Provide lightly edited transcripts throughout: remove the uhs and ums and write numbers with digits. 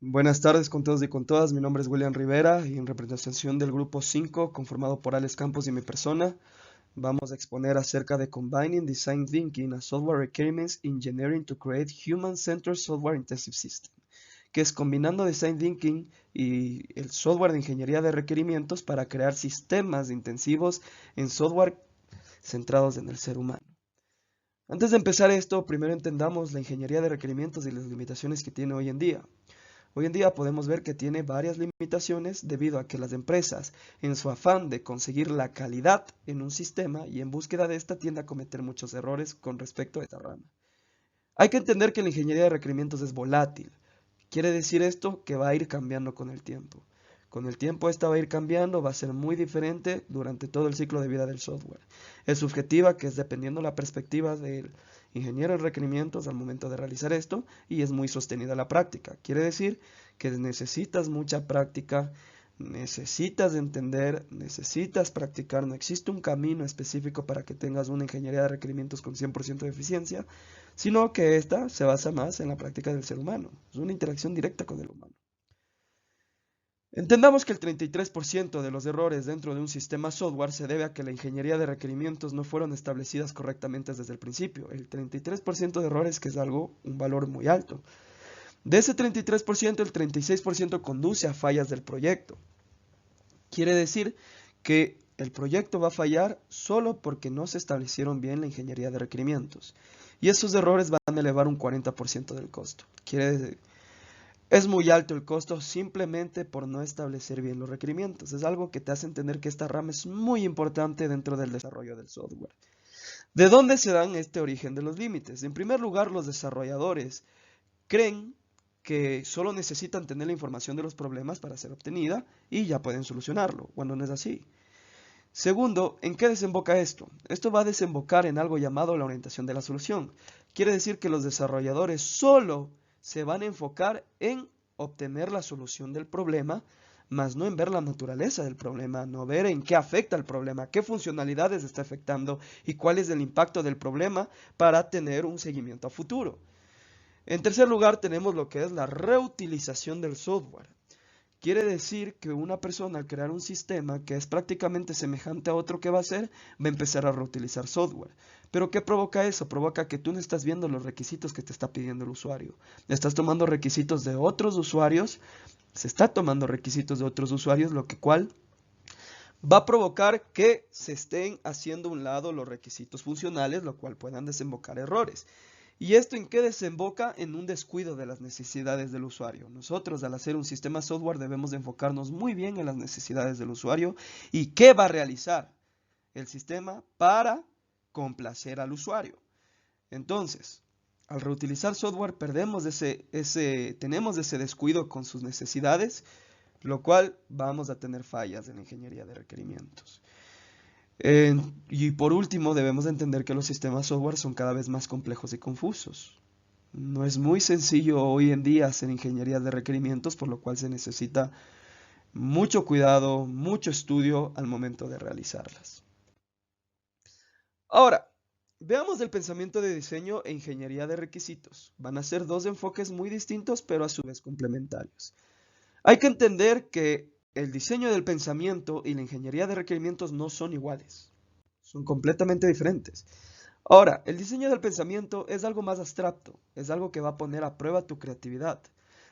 Buenas tardes con todos y con todas. Mi nombre es William Rivera y en representación del grupo 5, conformado por Alex Campos y mi persona, vamos a exponer acerca de Combining Design Thinking and Software Requirements Engineering to Create Human-Centered Software Intensive System, que es combinando Design Thinking y el software de ingeniería de requerimientos para crear sistemas intensivos en software centrados en el ser humano. Antes de empezar esto, primero entendamos la ingeniería de requerimientos y las limitaciones que tiene hoy en día. Hoy en día podemos ver que tiene varias limitaciones debido a que las empresas, en su afán de conseguir la calidad en un sistema y en búsqueda de esta, tienden a cometer muchos errores con respecto a esta rama. Hay que entender que la ingeniería de requerimientos es volátil. Quiere decir esto que va a ir cambiando con el tiempo. Con el tiempo esta va a ir cambiando, va a ser muy diferente durante todo el ciclo de vida del software. Es subjetiva, que es dependiendo la perspectiva del ingeniero de requerimientos al momento de realizar esto, y es muy sostenida la práctica. Quiere decir que necesitas mucha práctica, necesitas entender, necesitas practicar. No existe un camino específico para que tengas una ingeniería de requerimientos con 100% de eficiencia, sino que esta se basa más en la práctica del ser humano. Es una interacción directa con el humano. Entendamos que el 33% de los errores dentro de un sistema software se debe a que la ingeniería de requerimientos no fueron establecidas correctamente desde el principio. El 33% de errores, que es un valor muy alto. De ese 33%, el 36% conduce a fallas del proyecto. Quiere decir que el proyecto va a fallar solo porque no se establecieron bien la ingeniería de requerimientos. Y esos errores van a elevar un 40% del costo. Quiere decir, es muy alto el costo simplemente por no establecer bien los requerimientos. Es algo que te hace entender que esta rama es muy importante dentro del desarrollo del software. ¿De dónde se dan este origen de los límites? En primer lugar, los desarrolladores creen que solo necesitan tener la información de los problemas para ser obtenida y ya pueden solucionarlo, cuando no es así. Segundo, ¿en qué desemboca esto? Esto va a desembocar en algo llamado la orientación de la solución. Quiere decir que los desarrolladores solo se van a enfocar en obtener la solución del problema, más no en ver la naturaleza del problema, no ver en qué afecta el problema, qué funcionalidades está afectando y cuál es el impacto del problema para tener un seguimiento a futuro. En tercer lugar, tenemos lo que es la reutilización del software. Quiere decir que una persona al crear un sistema que es prácticamente semejante a otro que va a hacer, va a empezar a reutilizar software. ¿Pero qué provoca eso? Provoca que tú no estás viendo los requisitos que te está pidiendo el usuario. Estás tomando requisitos de otros usuarios, se está tomando requisitos de otros usuarios, lo que cual va a provocar que se estén haciendo a un lado los requisitos funcionales, lo cual puedan desembocar errores. ¿Y esto en qué desemboca? En un descuido de las necesidades del usuario. Nosotros, al hacer un sistema software, debemos de enfocarnos muy bien en las necesidades del usuario y qué va a realizar el sistema para complacer al usuario. Entonces, al reutilizar software, tenemos ese descuido con sus necesidades, lo cual vamos a tener fallas en la ingeniería de requerimientos. Y por último, debemos entender que los sistemas software son cada vez más complejos y confusos. No es muy sencillo hoy en día hacer ingeniería de requerimientos, por lo cual se necesita mucho cuidado, mucho estudio al momento de realizarlas. Ahora, veamos el pensamiento de diseño e ingeniería de requisitos. Van a ser dos enfoques muy distintos, pero a su vez complementarios. Hay que entender que el diseño del pensamiento y la ingeniería de requerimientos no son iguales. Son completamente diferentes. Ahora, el diseño del pensamiento es algo más abstracto, es algo que va a poner a prueba tu creatividad,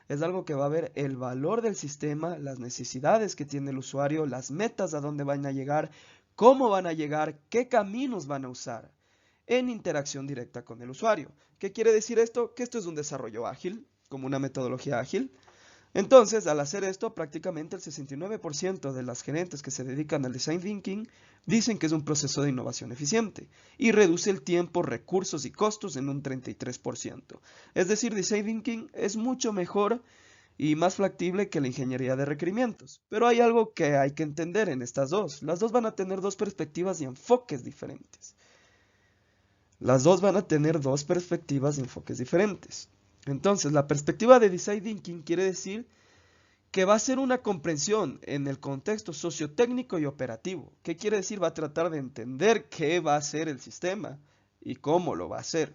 es algo que va a ver el valor del sistema, las necesidades que tiene el usuario, las metas a dónde van a llegar, cómo van a llegar, qué caminos van a usar en interacción directa con el usuario. ¿Qué quiere decir esto? Que esto es un desarrollo ágil, como una metodología ágil. Entonces, al hacer esto, prácticamente el 69% de las gerentes que se dedican al design thinking dicen que es un proceso de innovación eficiente y reduce el tiempo, recursos y costos en un 33%. Es decir, design thinking es mucho mejor y más factible que la ingeniería de requerimientos. Pero hay algo que hay que entender en estas dos. Las dos van a tener dos perspectivas y enfoques diferentes. Las dos van a tener dos perspectivas y enfoques diferentes. Entonces, la perspectiva de design thinking quiere decir que va a ser una comprensión en el contexto sociotécnico y operativo. ¿Qué quiere decir? Va a tratar de entender qué va a hacer el sistema y cómo lo va a hacer.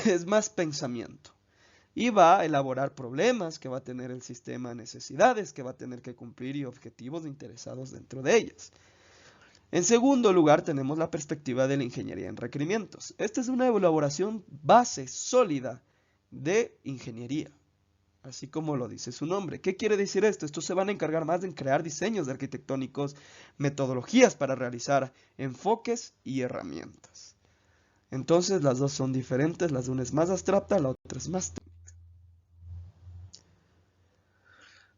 Es más pensamiento. y va a elaborar problemas que va a tener el sistema, necesidades que va a tener que cumplir y objetivos interesados dentro de ellas. En segundo lugar, tenemos la perspectiva de la ingeniería en requerimientos. Esta es una elaboración base sólida de ingeniería, así como lo dice su nombre. ¿Qué quiere decir esto? Estos se van a encargar más de crear diseños arquitectónicos, metodologías para realizar enfoques y herramientas. Entonces las dos son diferentes, la una es más abstracta, la otra es más técnica.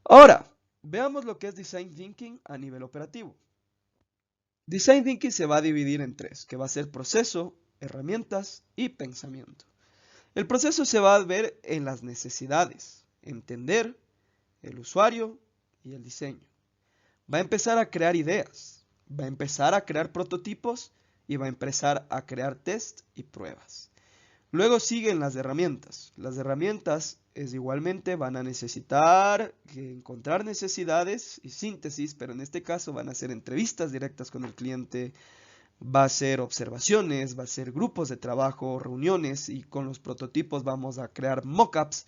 Ahora, veamos lo que es Design Thinking a nivel operativo. Design Thinking se va a dividir en tres, que va a ser proceso, herramientas y pensamiento. El proceso se va a ver en las necesidades, entender el usuario y el diseño. Va a empezar a crear ideas, va a empezar a crear prototipos y va a empezar a crear test y pruebas. Luego siguen las herramientas. Las herramientas igualmente van a necesitar encontrar necesidades y síntesis, pero en este caso van a ser entrevistas directas con el cliente, va a ser observaciones, va a ser grupos de trabajo, reuniones, y con los prototipos vamos a crear mockups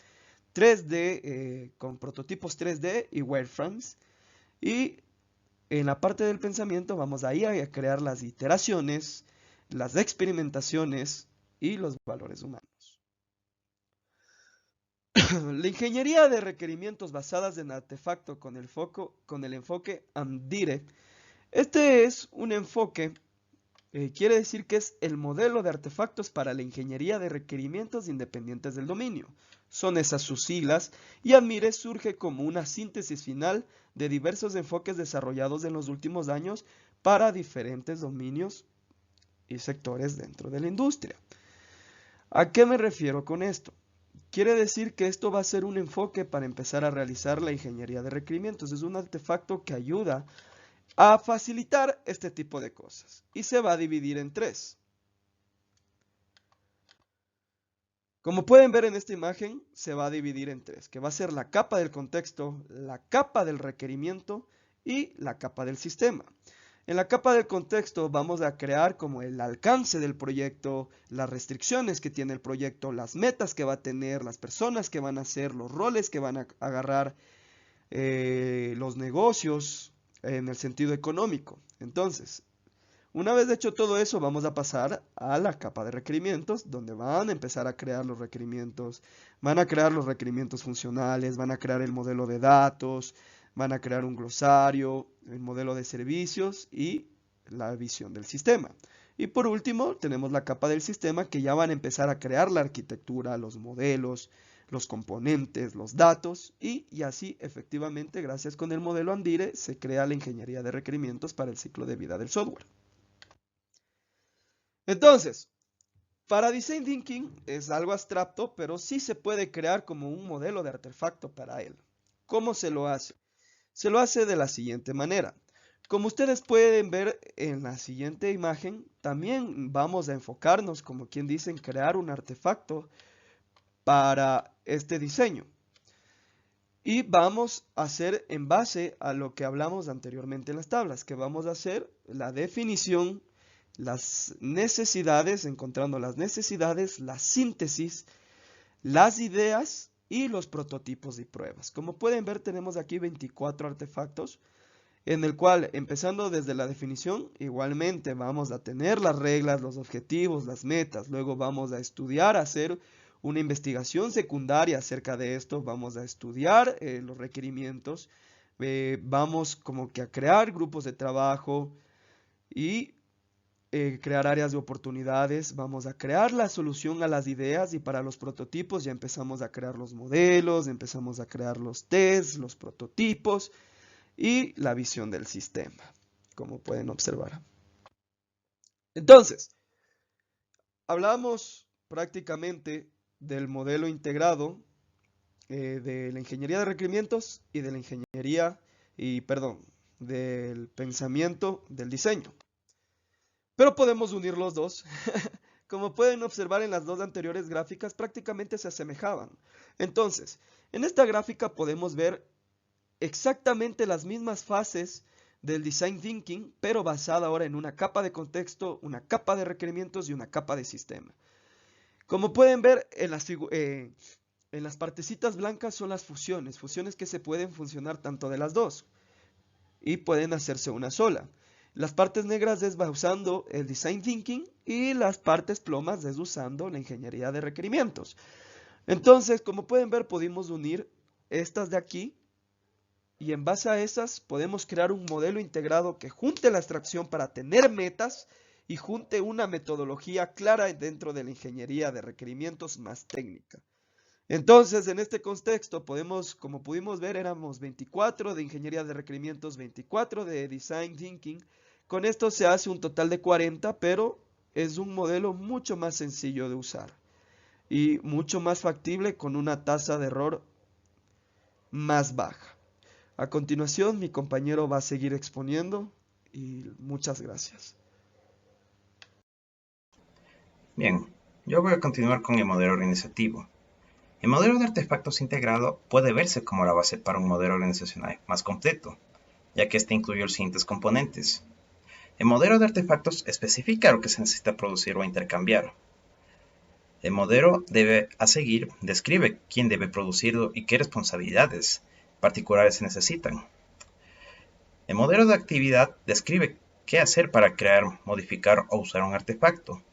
3D, con prototipos 3D y wireframes. Y en la parte del pensamiento vamos a ir a crear las iteraciones, las experimentaciones y los valores humanos. La ingeniería de requerimientos basadas en artefacto con el enfoque Andire. Este es un enfoque, quiere decir que es el modelo de artefactos para la ingeniería de requerimientos independientes del dominio. Son esas sus siglas, y Andire surge como una síntesis final de diversos enfoques desarrollados en los últimos años para diferentes dominios y sectores dentro de la industria. ¿A qué me refiero con esto? Quiere decir que esto va a ser un enfoque para empezar a realizar la ingeniería de requerimientos. Es un artefacto que ayuda a facilitar este tipo de cosas. Y se va a dividir en tres. Como pueden ver en esta imagen, se va a dividir en tres, que va a ser la capa del contexto, la capa del requerimiento y la capa del sistema. En la capa del contexto vamos a crear como el alcance del proyecto, las restricciones que tiene el proyecto, las metas que va a tener, las personas que van a hacer, los roles que van a agarrar, los negocios en el sentido económico. Entonces, una vez hecho todo eso, vamos a pasar a la capa de requerimientos, donde van a empezar a crear los requerimientos, van a crear los requerimientos funcionales, van a crear el modelo de datos, van a crear un glosario, el modelo de servicios y la visión del sistema. Y por último, tenemos la capa del sistema, que ya van a empezar a crear la arquitectura, los modelos, los componentes, los datos, y así efectivamente, gracias con el modelo Andire, se crea la ingeniería de requerimientos para el ciclo de vida del software. Entonces, para Design Thinking es algo abstracto, pero sí se puede crear como un modelo de artefacto para él. ¿Cómo se lo hace? Se lo hace de la siguiente manera. Como ustedes pueden ver en la siguiente imagen, también vamos a enfocarnos, como quien dice, en crear un artefacto para este diseño. Y vamos a hacer en base a lo que hablamos anteriormente en las tablas, que vamos a hacer la definición, las necesidades, encontrando las necesidades, la síntesis, las ideas y los prototipos y pruebas. Como pueden ver, tenemos aquí 24 artefactos, en el cual, empezando desde la definición, igualmente vamos a tener las reglas, los objetivos, las metas. Luego vamos a estudiar, hacer una investigación secundaria acerca de esto. Vamos a estudiar los requerimientos. Vamos como que a crear grupos de trabajo y crear áreas de oportunidades. Vamos a crear la solución a las ideas, y para los prototipos ya empezamos a crear los modelos, empezamos a crear los tests, los prototipos y la visión del sistema, como pueden observar. Entonces, hablamos prácticamente del modelo integrado, de la ingeniería de requerimientos y de la del pensamiento del diseño. Pero podemos unir los dos. Como pueden observar en las dos anteriores gráficas, prácticamente se asemejaban. Entonces, en esta gráfica podemos ver exactamente las mismas fases del Design Thinking, pero basada ahora en una capa de contexto, una capa de requerimientos y una capa de sistema. Como pueden ver En las partecitas blancas son las fusiones que se pueden funcionar tanto de las dos y pueden hacerse una sola. Las partes negras es usando el Design Thinking y las partes plomas es usando la ingeniería de requerimientos. Entonces, como pueden ver, pudimos unir estas de aquí y en base a esas podemos crear un modelo integrado que junte la abstracción para tener metas y junte una metodología clara dentro de la ingeniería de requerimientos más técnica. Entonces, en este contexto, como pudimos ver, éramos 24 de ingeniería de requerimientos, 24 de design thinking. Con esto se hace un total de 40, pero es un modelo mucho más sencillo de usar y mucho más factible con una tasa de error más baja. A continuación, mi compañero va a seguir exponiendo y muchas gracias. Bien, yo voy a continuar con el modelo organizativo. El modelo de artefactos integrado puede verse como la base para un modelo organizacional más completo, ya que este incluye los siguientes componentes. El modelo de artefactos especifica lo que se necesita producir o intercambiar. El modelo a seguir describe quién debe producirlo y qué responsabilidades particulares se necesitan. El modelo de actividad describe qué hacer para crear, modificar o usar un artefacto.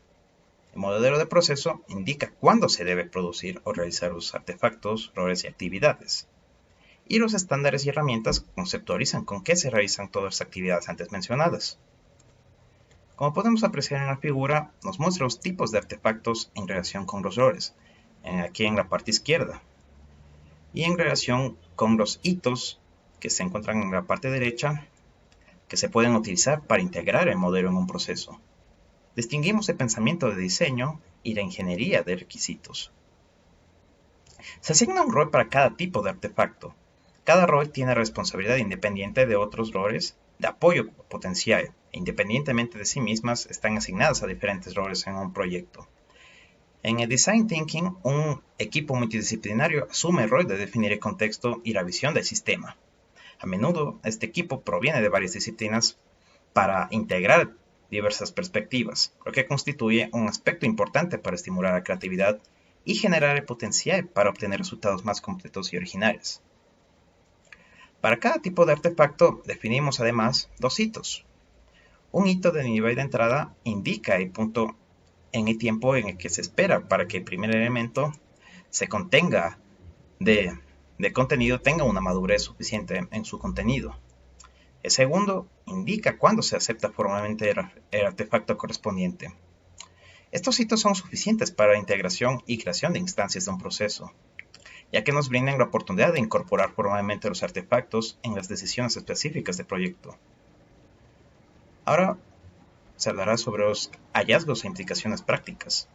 El modelo de proceso indica cuándo se debe producir o realizar los artefactos, roles y actividades. Y los estándares y herramientas conceptualizan con qué se realizan todas las actividades antes mencionadas. Como podemos apreciar en la figura, nos muestra los tipos de artefactos en relación con los roles, aquí en la parte izquierda, y en relación con los hitos que se encuentran en la parte derecha, que se pueden utilizar para integrar el modelo en un proceso. Distinguimos el pensamiento de diseño y la ingeniería de requisitos. Se asigna un rol para cada tipo de artefacto. Cada rol tiene responsabilidad independiente de otros roles de apoyo potencial e independientemente de sí mismas están asignadas a diferentes roles en un proyecto. En el Design Thinking, un equipo multidisciplinario asume el rol de definir el contexto y la visión del sistema. A menudo, este equipo proviene de varias disciplinas para integrar diversas perspectivas, lo que constituye un aspecto importante para estimular la creatividad y generar el potencial para obtener resultados más completos y originales. Para cada tipo de artefacto definimos además dos hitos. Un hito de nivel de entrada indica el punto en el tiempo en el que se espera para que el primer elemento se contenga de contenido tenga una madurez suficiente en su contenido. El segundo indica cuándo se acepta formalmente el artefacto correspondiente. Estos hitos son suficientes para la integración y creación de instancias de un proceso, ya que nos brindan la oportunidad de incorporar formalmente los artefactos en las decisiones específicas del proyecto. Ahora se hablará sobre los hallazgos e implicaciones prácticas.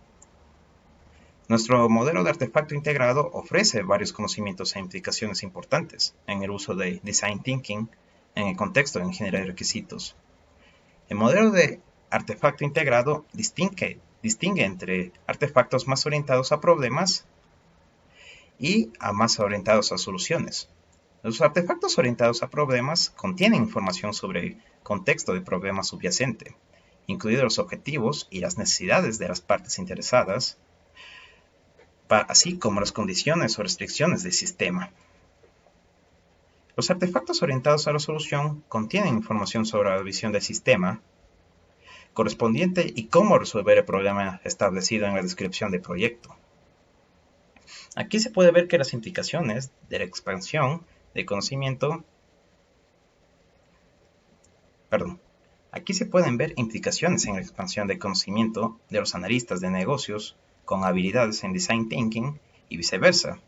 Nuestro modelo de artefacto integrado ofrece varios conocimientos e implicaciones importantes en el uso de Design Thinking en el contexto de ingeniería de requisitos. El modelo de artefacto integrado distingue entre artefactos más orientados a problemas y más orientados a soluciones. Los artefactos orientados a problemas contienen información sobre el contexto del problema subyacente, incluidos los objetivos y las necesidades de las partes interesadas, así como las condiciones o restricciones del sistema. Los artefactos orientados a la solución contienen información sobre la visión del sistema correspondiente y cómo resolver el problema establecido en la descripción del proyecto. Aquí se puede ver que las implicaciones de la expansión del conocimiento, aquí se pueden ver implicaciones en la expansión del conocimiento de los analistas de negocios con habilidades en Design Thinking y viceversa,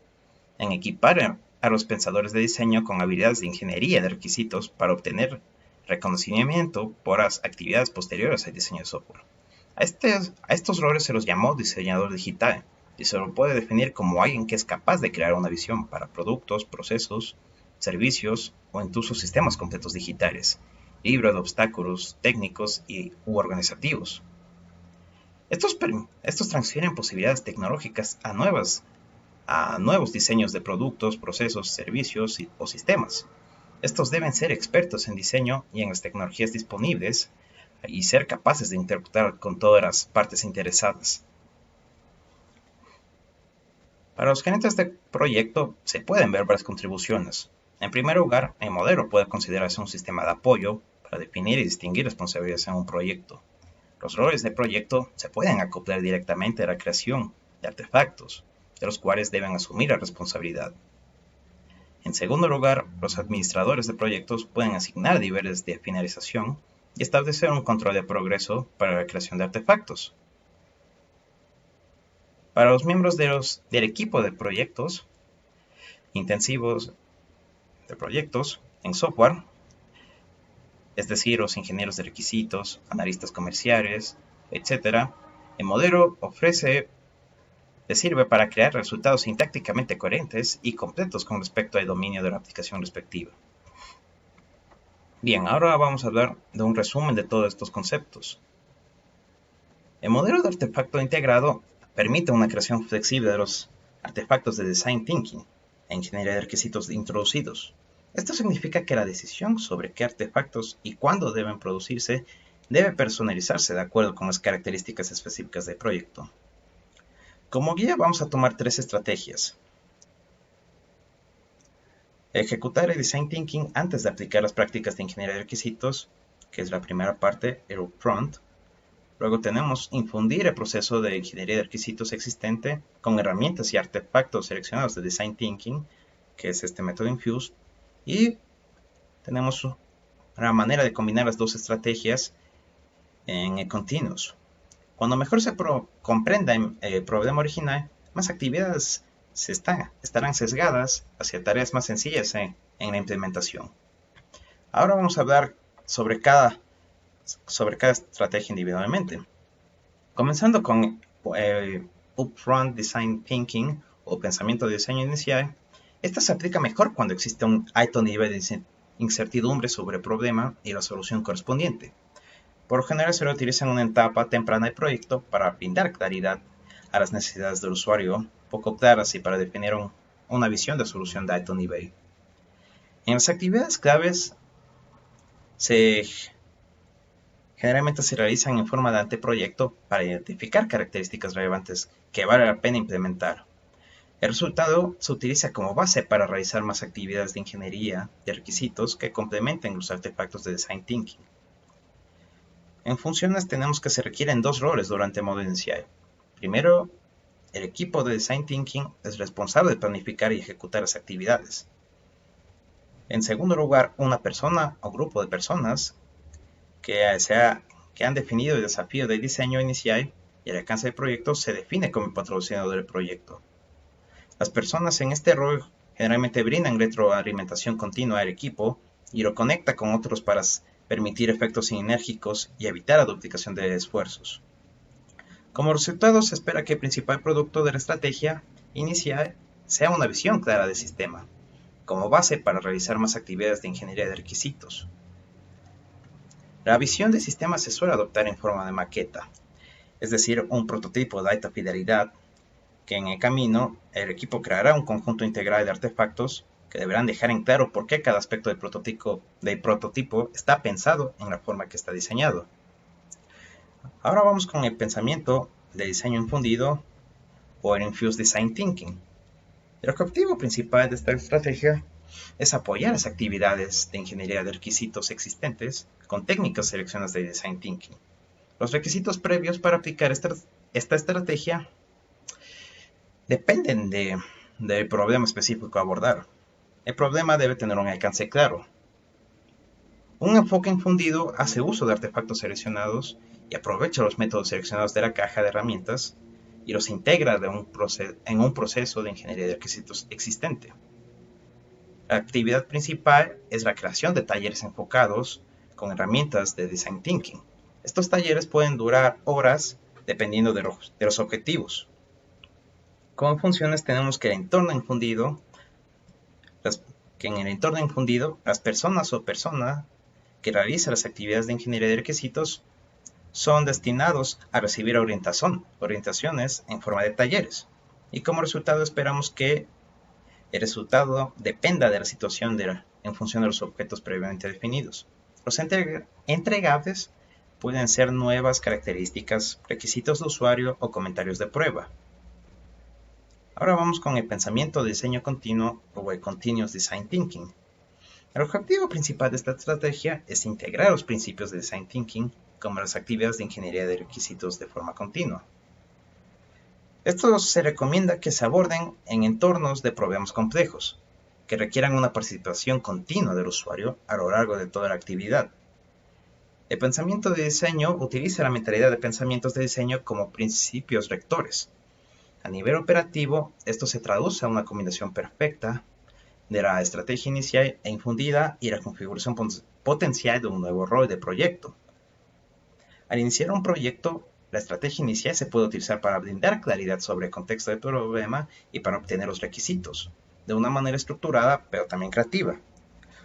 en equipar a los pensadores de diseño con habilidades de ingeniería de requisitos para obtener reconocimiento por las actividades posteriores al diseño de software. A estos roles se los llamó diseñador digital y se lo puede definir como alguien que es capaz de crear una visión para productos, procesos, servicios o incluso sistemas completos digitales, libre de obstáculos técnicos u organizativos. Estos transfieren posibilidades tecnológicas a nuevos diseños de productos, procesos, servicios o sistemas. Estos deben ser expertos en diseño y en las tecnologías disponibles y ser capaces de interpretar con todas las partes interesadas. Para los gerentes de proyecto se pueden ver varias contribuciones. En primer lugar, el modelo puede considerarse un sistema de apoyo para definir y distinguir responsabilidades en un proyecto. Los roles de proyecto se pueden acoplar directamente a la creación de artefactos, de los cuales deben asumir la responsabilidad. En segundo lugar, los administradores de proyectos pueden asignar niveles de finalización y establecer un control de progreso para la creación de artefactos. Para los miembros del equipo de proyectos intensivos de proyectos en software, es decir, los ingenieros de requisitos, analistas comerciales, etc., el modelo les sirve para crear resultados sintácticamente coherentes y completos con respecto al dominio de la aplicación respectiva. Bien, ahora vamos a hablar de un resumen de todos estos conceptos. El modelo de artefacto integrado permite una creación flexible de los artefactos de Design Thinking e ingeniería de requisitos introducidos. Esto significa que la decisión sobre qué artefactos y cuándo deben producirse debe personalizarse de acuerdo con las características específicas del proyecto. Como guía vamos a tomar 3 estrategias. Ejecutar el Design Thinking antes de aplicar las prácticas de ingeniería de requisitos, que es la primera parte, el upfront. Luego tenemos infundir el proceso de ingeniería de requisitos existente con herramientas y artefactos seleccionados de Design Thinking, que es este método Infuse. Y tenemos una manera de combinar las 2 estrategias en el Continuous. Cuando mejor se comprenda el problema original, más actividades estarán sesgadas hacia tareas más sencillas en la implementación. Ahora vamos a hablar sobre cada estrategia individualmente. Comenzando con Upfront Design Thinking o pensamiento de diseño inicial, esta se aplica mejor cuando existe un alto nivel de incertidumbre sobre el problema y la solución correspondiente. Por lo general se lo utiliza en una etapa temprana del proyecto para brindar claridad a las necesidades del usuario, poco claras y para definir una visión de solución de alto nivel. En las actividades claves generalmente se realizan en forma de anteproyecto para identificar características relevantes que vale la pena implementar. El resultado se utiliza como base para realizar más actividades de ingeniería de requisitos que complementen los artefactos de Design Thinking. En funciones tenemos que se requieren 2 roles durante el modo inicial. Primero, el equipo de Design Thinking es responsable de planificar y ejecutar las actividades. En segundo lugar, una persona o grupo de personas que han definido el desafío de diseño inicial y el alcance del proyecto se define como el patrocinador del proyecto. Las personas en este rol generalmente brindan retroalimentación continua al equipo y lo conecta con otros para permitir efectos sinérgicos y evitar la duplicación de esfuerzos. Como resultado, se espera que el principal producto de la estrategia inicial sea una visión clara del sistema, como base para realizar más actividades de ingeniería de requisitos. La visión del sistema se suele adoptar en forma de maqueta, es decir, un prototipo de alta fidelidad, que en el camino el equipo creará un conjunto integral de artefactos que deberán dejar en claro por qué cada aspecto del prototipo está pensado en la forma que está diseñado. Ahora vamos con el pensamiento de diseño infundido o el Infused Design Thinking. El objetivo principal de esta estrategia es apoyar las actividades de ingeniería de requisitos existentes con técnicas seleccionadas de Design Thinking. Los requisitos previos para aplicar esta estrategia dependen del problema específico a abordar. El problema debe tener un alcance claro. Un enfoque infundido hace uso de artefactos seleccionados y aprovecha los métodos seleccionados de la caja de herramientas y los integra en un proceso de ingeniería de requisitos existente. La actividad principal es la creación de talleres enfocados con herramientas de Design Thinking. Estos talleres pueden durar horas dependiendo de los objetivos. Como funciones tenemos que en el entorno infundido, las personas o persona que realiza las actividades de ingeniería de requisitos son destinados a recibir orientaciones en forma de talleres. Y como resultado esperamos que el resultado dependa de la situación en función de los objetos previamente definidos. Los entregables pueden ser nuevas características, requisitos de usuario o comentarios de prueba. Ahora vamos con el pensamiento de diseño continuo o el Continuous Design Thinking. El objetivo principal de esta estrategia es integrar los principios de Design Thinking como las actividades de ingeniería de requisitos de forma continua. Esto se recomienda que se aborden en entornos de problemas complejos, que requieran una participación continua del usuario a lo largo de toda la actividad. El pensamiento de diseño utiliza la mentalidad de pensamientos de diseño como principios rectores. A nivel operativo, esto se traduce a una combinación perfecta de la estrategia inicial e infundida y la configuración potencial de un nuevo rol de proyecto. Al iniciar un proyecto, la estrategia inicial se puede utilizar para brindar claridad sobre el contexto del problema y para obtener los requisitos, de una manera estructurada pero también creativa.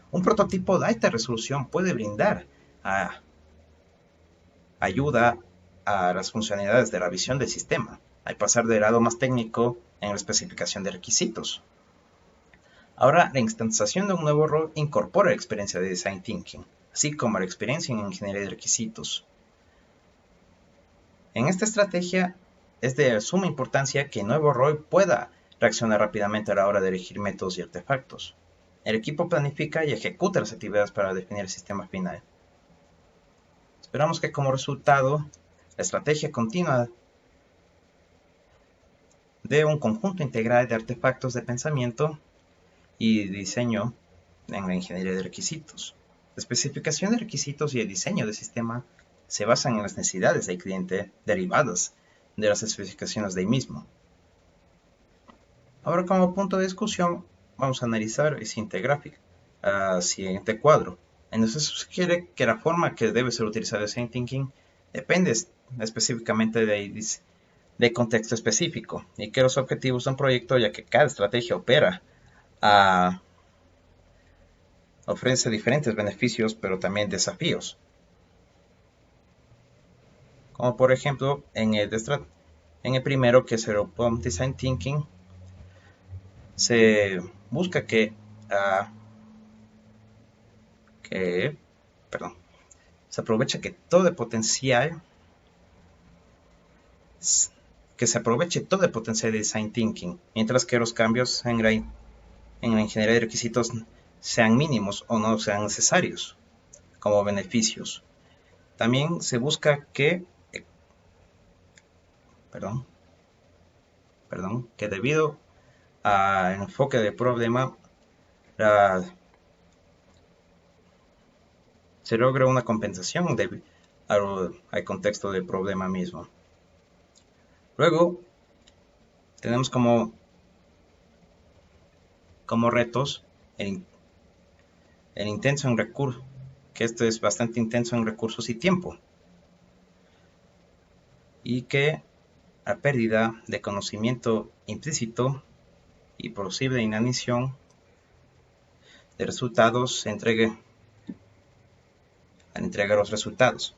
Un prototipo de alta resolución puede brindar ayuda a las funcionalidades de la visión del sistema, al pasar del lado más técnico en la especificación de requisitos. Ahora, la instanciación de un nuevo rol incorpora la experiencia de Design Thinking, así como la experiencia en ingeniería de requisitos. En esta estrategia es de suma importancia que el nuevo rol pueda reaccionar rápidamente a la hora de elegir métodos y artefactos. El equipo planifica y ejecuta las actividades para definir el sistema final. Esperamos que como resultado, la estrategia continua de un conjunto integral de artefactos de pensamiento y diseño en la ingeniería de requisitos. La especificación de requisitos y el diseño del sistema se basan en las necesidades del cliente derivadas de las especificaciones del mismo. Ahora, como punto de discusión, vamos a analizar el siguiente gráfico, siguiente cuadro. Entonces sugiere que la forma que debe ser utilizado el Design Thinking depende específicamente del contexto específico y que los objetivos de un proyecto, ya que cada estrategia ofrece diferentes beneficios, pero también desafíos. Como por ejemplo, en el primero, que es el Open Design Thinking, se busca que se aproveche todo el potencial de Design Thinking, mientras que los cambios en la ingeniería de requisitos sean mínimos o no sean necesarios como beneficios. También se busca que debido al enfoque del problema se logra una compensación al contexto del problema mismo. Luego tenemos como retos el intenso en recursos, que esto es bastante intenso en recursos y tiempo, y que la pérdida de conocimiento implícito y posible inanición de resultados se entregue al entregar los resultados.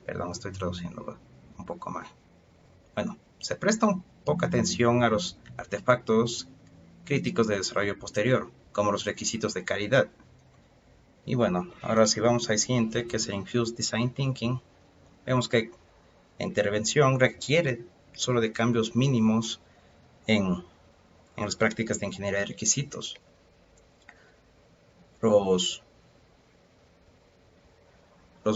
Perdón, estoy traduciendo un poco mal. Bueno, se presta poca atención a los artefactos críticos de desarrollo posterior, como los requisitos de calidad. Y bueno, ahora si vamos al siguiente, que es el Infused Design Thinking, vemos que la intervención requiere solo de cambios mínimos en las prácticas de ingeniería de requisitos. Los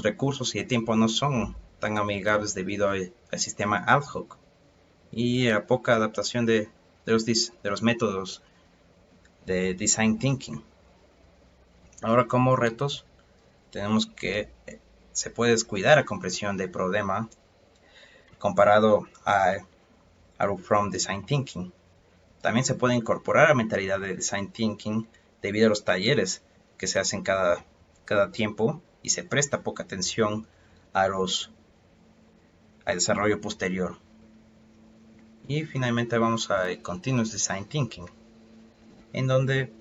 recursos y el tiempo no son tan amigables debido al sistema ad hoc y a poca adaptación de los métodos de Design Thinking. Ahora, como retos, tenemos que se puede descuidar la comprensión del problema comparado al From Design Thinking. También se puede incorporar la mentalidad de Design Thinking debido a los talleres que se hacen cada tiempo y se presta poca atención al desarrollo posterior. Y finalmente vamos al Continuous Design Thinking, en donde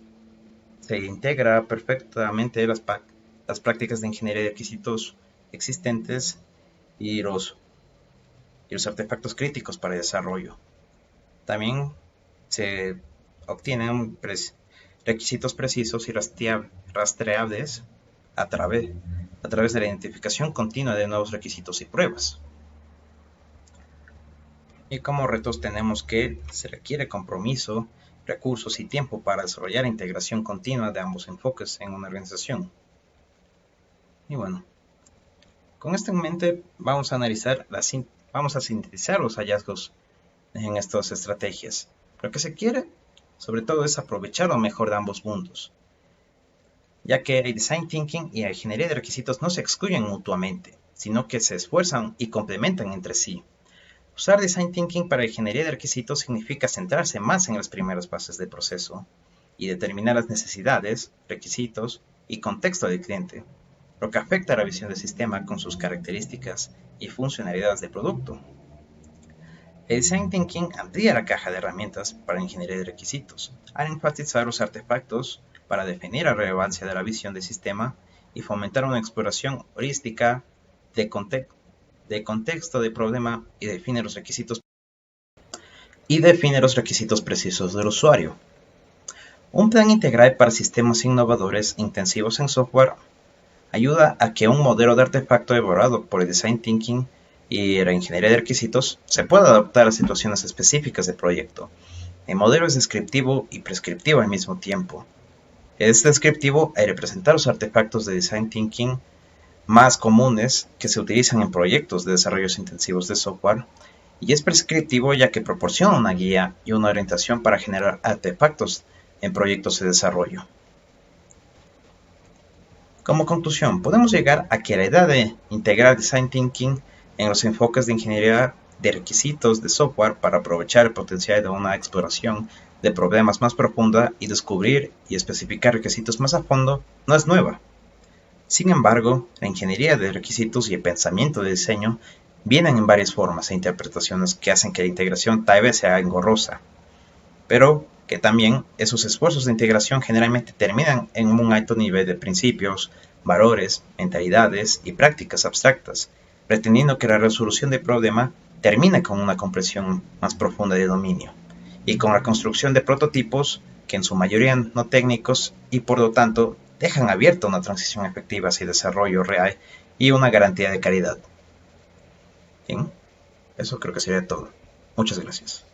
se integra perfectamente las prácticas de ingeniería de requisitos existentes y los artefactos críticos para el desarrollo. También se obtienen requisitos precisos y rastreables a través de la identificación continua de nuevos requisitos y pruebas. Y como retos tenemos que se requiere compromiso, recursos y tiempo para desarrollar integración continua de ambos enfoques en una organización. Y bueno, con esto en mente vamos a sintetizar los hallazgos en estas estrategias. Lo que se quiere, sobre todo, es aprovechar lo mejor de ambos mundos, ya que el Design Thinking y la ingeniería de requisitos no se excluyen mutuamente, sino que se esfuerzan y complementan entre sí. Usar Design Thinking para ingeniería de requisitos significa centrarse más en las primeras fases del proceso y determinar las necesidades, requisitos y contexto del cliente, lo que afecta a la visión del sistema con sus características y funcionalidades del producto. El Design Thinking amplía la caja de herramientas para ingeniería de requisitos, al enfatizar los artefactos para definir la relevancia de la visión del sistema y fomentar una exploración holística de contexto del problema y define los requisitos precisos del usuario. Un plan integral para sistemas innovadores intensivos en software ayuda a que un modelo de artefacto elaborado por el Design Thinking y la ingeniería de requisitos se pueda adaptar a situaciones específicas del proyecto. El modelo es descriptivo y prescriptivo al mismo tiempo. Es descriptivo al representar los artefactos de Design Thinking más comunes que se utilizan en proyectos de desarrollos intensivos de software, y es prescriptivo ya que proporciona una guía y una orientación para generar artefactos en proyectos de desarrollo. Como conclusión, podemos llegar a que la idea de integrar Design Thinking en los enfoques de ingeniería de requisitos de software para aprovechar el potencial de una exploración de problemas más profunda y descubrir y especificar requisitos más a fondo no es nueva. Sin embargo, la ingeniería de requisitos y el pensamiento de diseño vienen en varias formas e interpretaciones que hacen que la integración tal vez sea engorrosa, pero que también esos esfuerzos de integración generalmente terminan en un alto nivel de principios, valores, mentalidades y prácticas abstractas, pretendiendo que la resolución del problema termine con una comprensión más profunda de dominio, y con la construcción de prototipos que en su mayoría no técnicos y por lo tanto dejan abierta una transición efectiva hacia el desarrollo real y una garantía de calidad. Bien, eso creo que sería todo. Muchas gracias.